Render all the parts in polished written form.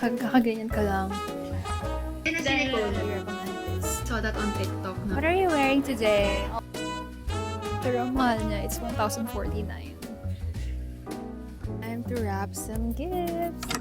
Kakaganyan ka lang. And as Nicole saw that on TikTok. No? What are you wearing today? Pero ang mahal niya, it's 1,049. Time to wrap some gifts.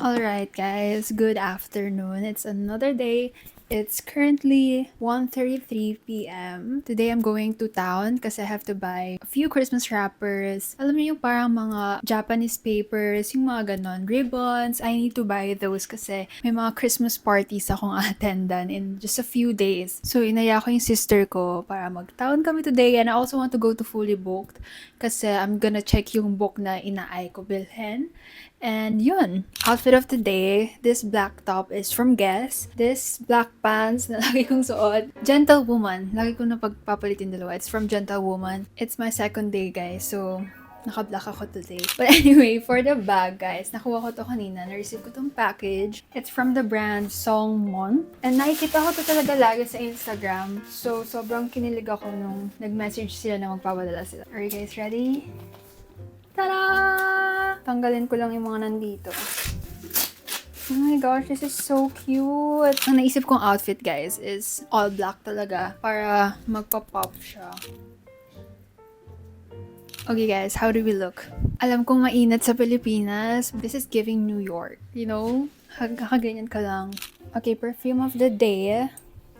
Alright guys, good afternoon. It's another day. It's currently 1:33 p.m. Today I'm going to town kasi I have to buy a few Christmas wrappers. Alam niyo yung parang mga Japanese papers, yung mga ganon, ribbons. I need to buy those kasi may mga Christmas parties akong attendan in just a few days. So inaya ko yung sister ko para mag-town kami today, and I also want to go to Fully Booked kasi I'm gonna check yung book na inaay ko bilhin. And yun, outfit of the day, this black top is from Guess. This black pants na lagi kong suot, Gentlewoman. Lagi kong napagpapalitin dalawa. It's from Gentlewoman. It's my second day, guys. So, naka-black ako today. But anyway, for the bag, guys, nakuha ko to kanina. Na-receive ko tong package. It's from the brand Songmon. And nakikita ko to talaga lagi sa Instagram. So, sobrang kinilig ako nung nag-message sila na magpapadala sila. Are you guys ready? Tada! Tanggalin ko lang yung mga nandito. Oh my gosh, this is so cute! Ang naisip kong outfit, guys, is all black talaga para magpa-pop siya. Okay guys, how do we look? Alam kong mainit sa Pilipinas. This is giving New York. You know? Kakaganyan ka lang. Okay, perfume of the day.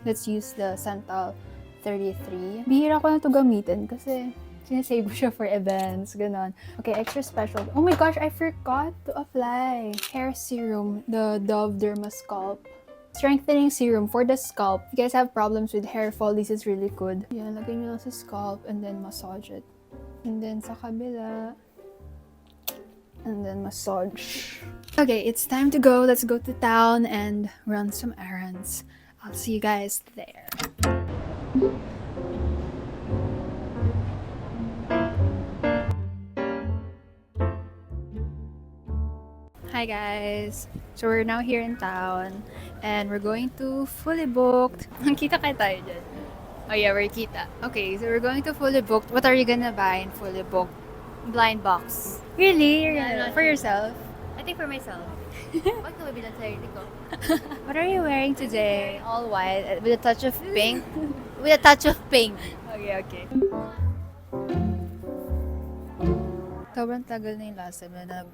Let's use the Santal 33. Bihira ko na to gamitin kasi sinasave ko siya for events, ganon. Okay, extra special. Oh my gosh, I forgot to apply. Hair serum, the Dove Derma Scalp. Strengthening serum for the scalp. If you guys have problems with hair fall, this is really good. Yan, lagay nyo lang sa scalp and then massage it. And then sa kabila. And then massage. Okay, it's time to go. Let's go to town and run some errands. I'll see you guys there. Hi guys! So we're now here in town and we're going to Fully Booked. Kita kayo tayo dyan. Oh yeah, we're kita. Okay, so we're going to Fully Booked. What are you gonna buy in Fully Booked? Blind box. Really? You're Yeah, gonna, for yourself? I think for myself. Wag na mabilang sa sarili ko. What are you wearing today? All white with a touch of pink. With a touch of pink. Okay, okay. Sobrang tagal na yung last time na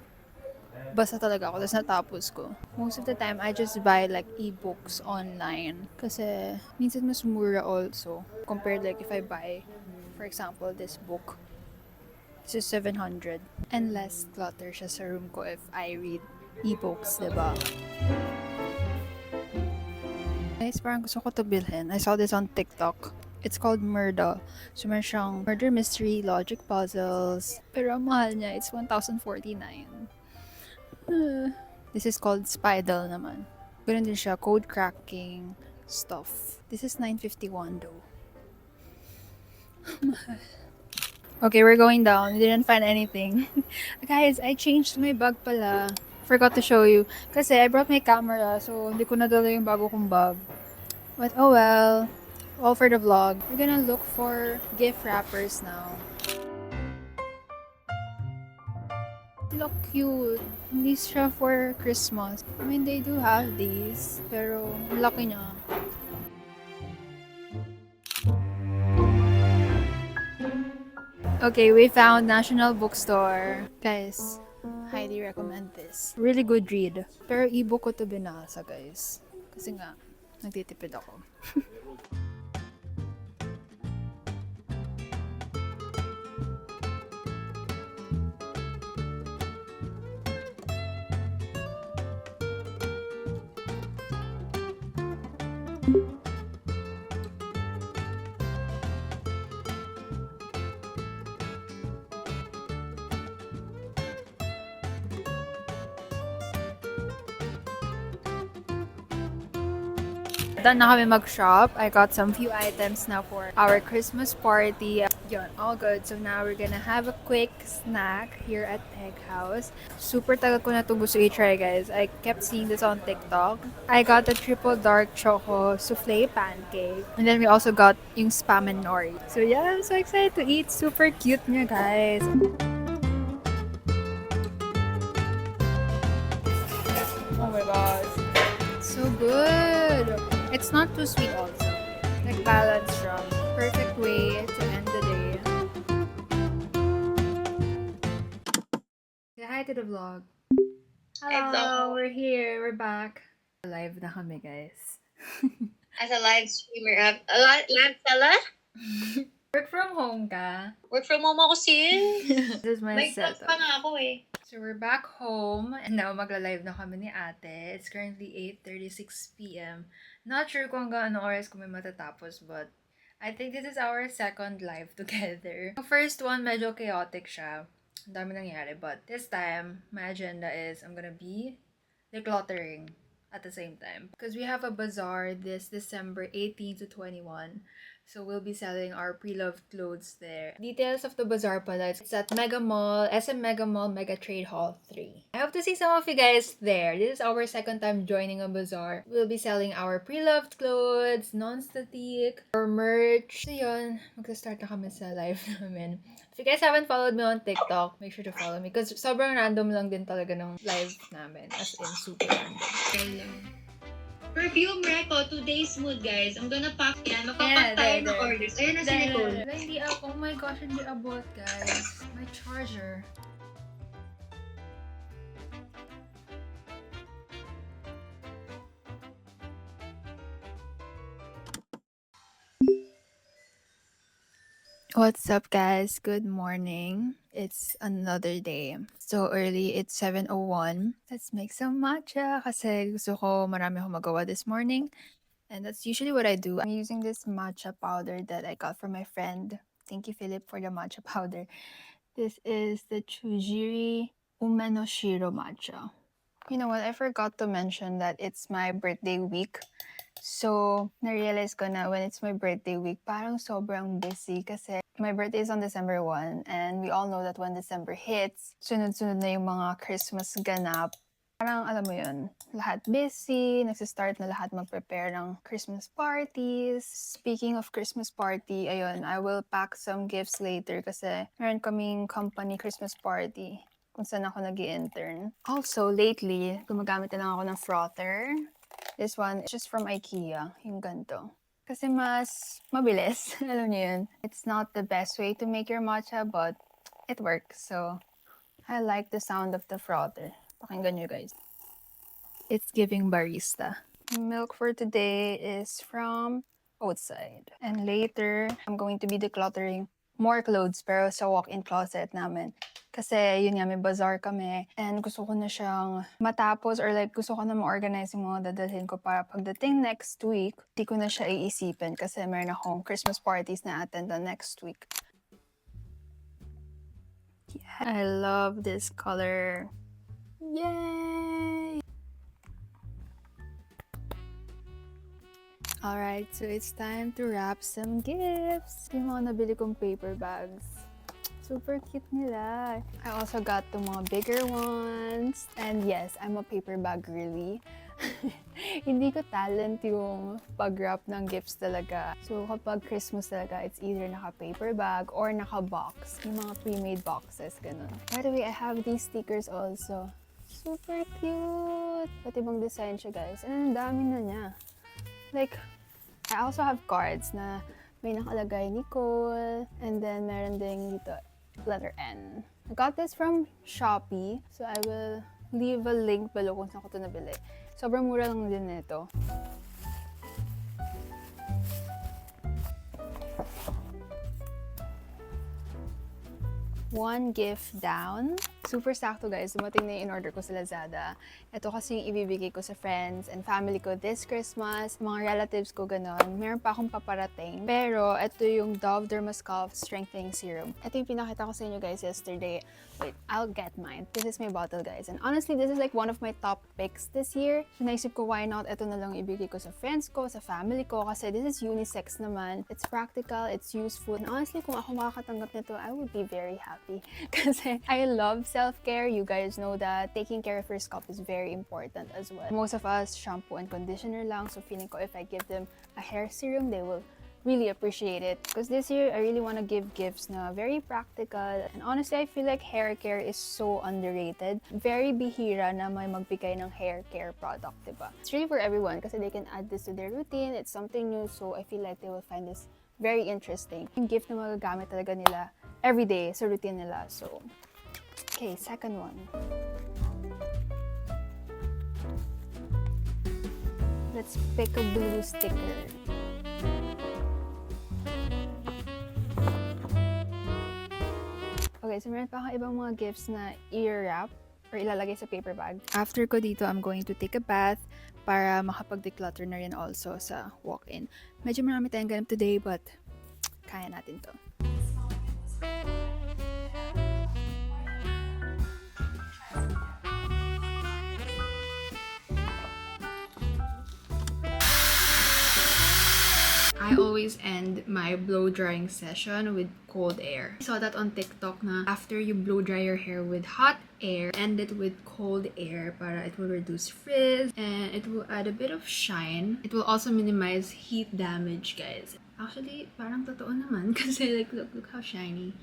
basta talaga ako, tapos natapos ko. Most of the time, I just buy like e-books online. Kasi minsan mas mura also. Compared like if I buy, for example, this book. This is 700. And less clutter siya sa room ko if I read e-books, diba? Guys, parang gusto ko to bilhin. I saw this on TikTok. It's called Murder. So, meron siyang murder mystery, logic puzzles. Pero ang mahal niya, it's 1,049. This is called Spidal naman. Ganun din siya, code cracking stuff. This is 951 though. Okay, we're going down. We didn't find anything. Guys, I changed my bag pala. Forgot to show you. Kasi I brought my camera, so hindi ko nadala yung bago kong bag. But oh well. All for the vlog. We're gonna look for gift wrappers now. Look cute. Hindi siya for Christmas. I mean, they do have these. Pero, ang laki niya. Okay, we found National Bookstore. Guys, highly recommend this. Really good read. Pero e-book ko to binasa, guys. Kasi nga, nagtitipid ako. Done na kami mag-shop. I got some few items now for our Christmas party. Yun, all good. So now we're gonna have a quick snack here at Egg House. Super tagal ko na itong gusto i-try, guys. I kept seeing this on TikTok. I got the triple dark choco souffle pancake. And then we also got yung spam and nori. So yeah, I'm so excited to eat. Super cute niya, guys. my gosh. So good. It's not too sweet also. Like balanced rum. Perfect way to end the day. Say hi to the vlog. Hello, we're here. We're back. Live na kami, guys. As a live streamer, live seller? Work from home ka? Work from home ako, sis. This is my May vlog setup. pa nga ako eh. So we're back home and now magla-live na kami ni ate. It's currently 8:36 p.m. Not sure kung hanggang anong oras kami matatapos but I think this is our second live together. The first one medyo chaotic siya. Ang dami nangyari but this time my agenda is I'm gonna be decluttering at the same time because we have a bazaar this December 18 to 21. So we'll be selling our pre-loved clothes there. Details of the bazaar pala. It's at Mega Mall, SM Mega Mall, Mega Trade Hall 3. I hope to see some of you guys there. This is our second time joining a bazaar. We'll be selling our pre-loved clothes, non-static, or merch. So yun, magsa-start na kami sa live namin. If you guys haven't followed me on TikTok, make sure to follow me because sobrang random lang din talaga ng live namin. As in, super random. Perfume reco, today's mood, guys. I'm gonna pack yan. Mapapack tayo ng orders. Ayun na si Nicole. Hindi ako. Oh my gosh, hindi abot, guys. My charger. What's up, guys? Good morning. It's another day. So early, it's 7:01. Let's make some matcha kasi gusto ko marami akong magawa this morning. And that's usually what I do. I'm using this matcha powder that I got from my friend. Thank you, Philip, for the matcha powder. This is the Chujiri Umenoshiro matcha. You know what? I forgot to mention that it's my birthday week. So, na-realize ko na when it's my birthday week, parang sobrang busy kasi my birthday is on December 1 and we all know that when December hits, sunod-sunod na yung mga Christmas ganap. Parang alam mo yun, lahat busy, nagsistart na lahat mag-prepare ng Christmas parties. Speaking of Christmas party, ayun, I will pack some gifts later kasi meron kaming company Christmas party kung saan ako nag-i-intern. Also, lately, gumagamit na lang ako ng frother. This one is just from IKEA, yung ganito. Kasi mas mabilis, alam niyo yun. It's not the best way to make your matcha, but it works. So, I like the sound of the frother. Pakinggan nyo, guys. It's giving barista. Milk for today is from outside. And later, I'm going to be decluttering more clothes pero sa walk-in closet namin. Kasi yun nga, may bazaar kami and gusto ko na siyang matapos or like gusto ko na ma-organize yung mga dadalhin ko para pagdating next week, di ko na siya iisipin kasi meron akong Christmas parties na attend on next week. Yeah, I love this color. Yay! Alright, so it's time to wrap some gifts. Yung mga nabili kong paper bags. Super cute nila. I also got the mga bigger ones. And yes, I'm a paper bag girly. Hindi ko talent yung pag-wrap ng gifts talaga. So kapag Christmas talaga, it's either naka-paper bag or naka-box. Yung mga pre-made boxes, ganun. By the way, I have these stickers also. Super cute! Pati bang design siya, guys. And ang dami na niya. Like, I also have cards na may nakalagay Nicole, and then meron ding dito, letter N. I got this from Shopee, so I will leave a link below kung saan ko ito nabili. Sobrang mura lang din nito. One gift down. Super sakto, guys. Dumating na yung in-order ko sa Lazada. Ito kasi yung ibibigay ko sa friends and family ko this Christmas. Mga relatives ko ganon. Meron pa akong paparating. Pero ito yung Dove Derma Scalp Strengthening Serum. Ito yung pinakita ko sa inyo, guys, yesterday. Wait, I'll get mine. This is my bottle, guys. And honestly, this is like one of my top picks this year. So naisip ko, why not? Ito na lang ibigay ko sa friends ko, sa family ko. Kasi this is unisex naman. It's practical, it's useful. And honestly, kung ako makakatanggap nito, I would be very happy. Kasi I love self-care. You guys know that taking care of your scalp is very important as well. Most of us, shampoo and conditioner lang. So feeling ko if I give them a hair serum, they will really appreciate it. Because this year, I really want to give gifts na very practical. And honestly, I feel like hair care is so underrated. Very bihira na may magbigay ng hair care product, diba? It's really for everyone kasi they can add this to their routine. It's something new, so I feel like they will find this very interesting. Yung gift na magagamit talaga nila everyday sa routine nila. So, okay, second one. Let's pick a blue sticker. Okay, so meron pa akong ibang mga gifts na i-wrap or ilalagay sa paper bag. After ko dito, I'm going to take a bath para makapag-declutter na rin also sa walk-in. Medyo marami tayong ganap today, but kaya natin to. I always end my blow drying session with cold air. I saw that on TikTok na after you blow dry your hair with hot air, end it with cold air para it will reduce frizz and it will add a bit of shine. It will also minimize heat damage, guys. Actually, parang totoo naman kasi like look how shiny.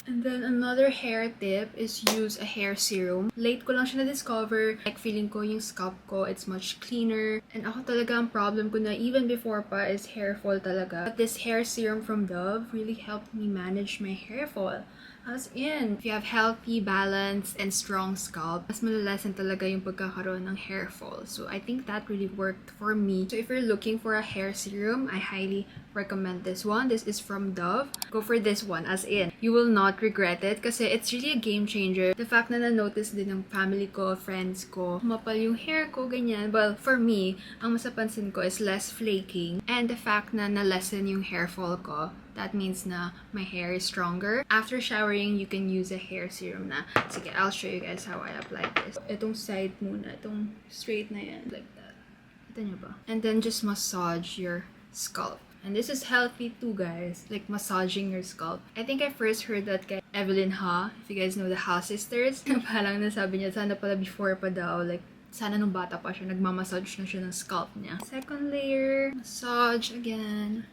And then another hair tip is use a hair serum. Late ko lang siya na-discover. Like feeling ko yung scalp ko, it's much cleaner. And ako talaga ang problem ko na even before pa is hair fall talaga. But this hair serum from Dove really helped me manage my hair fall. As in, if you have healthy, balanced, and strong scalp, mas malalasan talaga yung pagkakaroon ng hair fall. So I think that really worked for me. So if you're looking for a hair serum, I highly recommend this one. This is from Dove. Go for this one, as in, you will not regret it kasi it's really a game changer. The fact na na-notice din ng family ko, friends ko, kumapal yung hair ko, ganyan. Well, for me, ang masapansin ko is less flaking and the fact na na-lessen yung hair fall ko. That means na my hair is stronger. After showering, you can use a hair serum na. Sige, I'll show you guys how I apply this. Itong side muna, itong straight na yan, like that. Ito nyo ba? And then just massage your scalp. And this is healthy too, guys. Like massaging your scalp. I think I first heard that kay Evelyn Ha. If you guys know the Ha sisters. Parang nasabi niya, sana pala before pa daw, like sana nung bata pa siya, nagmamassage na siya ng scalp niya. Second layer, massage again.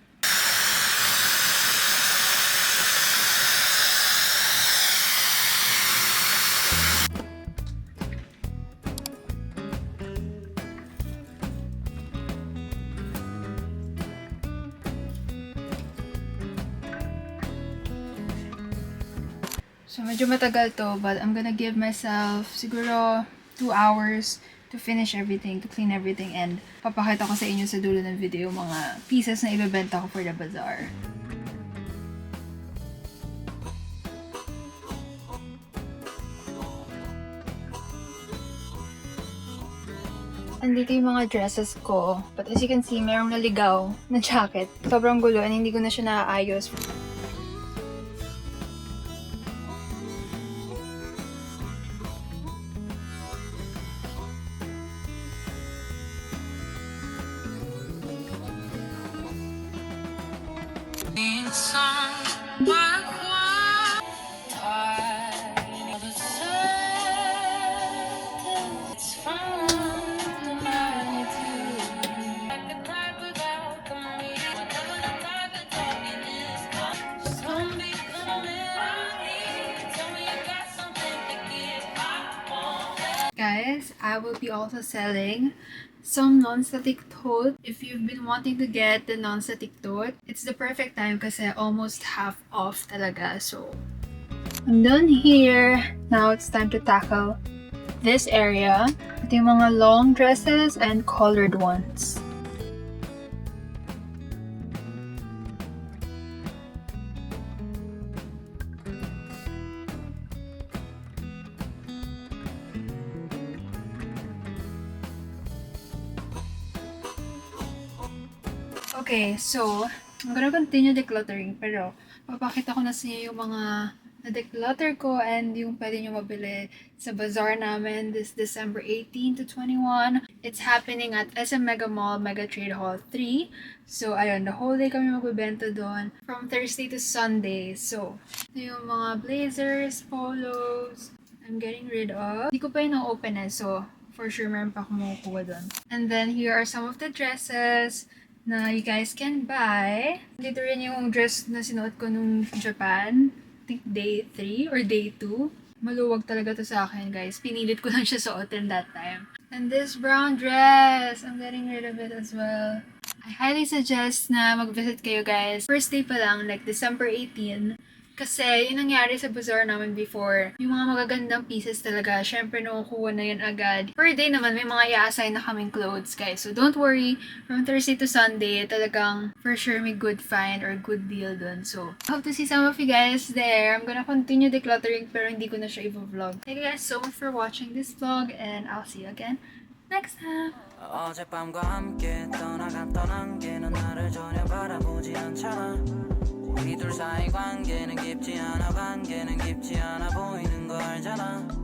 So, medyo matagal to, but I'm gonna give myself siguro 2 hours to finish everything, to clean everything, and papakita ko sa inyo sa dulo ng video mga pieces na ibebenta ko for the bazaar. Andito yung mga dresses ko, but as you can see, merong naligaw na jacket. Sobrang gulo and hindi ko na siya naaayos. Guys, I will be also selling some non-static tote. If you've been wanting to get the non-static tote, it's the perfect time kasi almost half off talaga. So, I'm done here. Now it's time to tackle this area. Ito yung mga long dresses and colored ones. Okay, so, I'm gonna continue decluttering, pero papakita ko na sa inyo yung mga na-declutter ko and yung pwede nyo mabili sa bazaar namin this December 18 to 21. It's happening at SM Mega Mall, Mega Trade Hall 3. So, ayun, the whole day kami magbibenta doon from Thursday to Sunday. So, ito yung mga blazers, polos, I'm getting rid of. Hindi ko pa yung na-open so for sure meron pa akong makukuha doon. And then, here are some of the dresses na you guys can buy. Dito rin yung dress na sinuot ko nung Japan. I think day 3 or day 2. Maluwag talaga to sa akin, guys. Pinilit ko lang siya suotin that time. And this brown dress, I'm getting rid of it as well. I highly suggest na mag-visit kayo, guys. First day pa lang, like December 18. Kasi yung nangyari sa bazaar namin before, yung mga magagandang pieces talaga, syempre nakukuha na yun agad. Per day naman, may mga i-assign na kaming clothes, guys. So don't worry, from Thursday to Sunday, talagang for sure may good find or good deal dun. So, hope to see some of you guys there. I'm gonna continue decluttering pero hindi ko na siya i-vlog. Thank you guys so much for watching this vlog and I'll see you again next time. 어젯밤과 함께 떠나갔던 안개는 나를 전혀 바라보지 않잖아. 우리 둘 사이 관계는 깊지 않아 보이는 거 알잖아.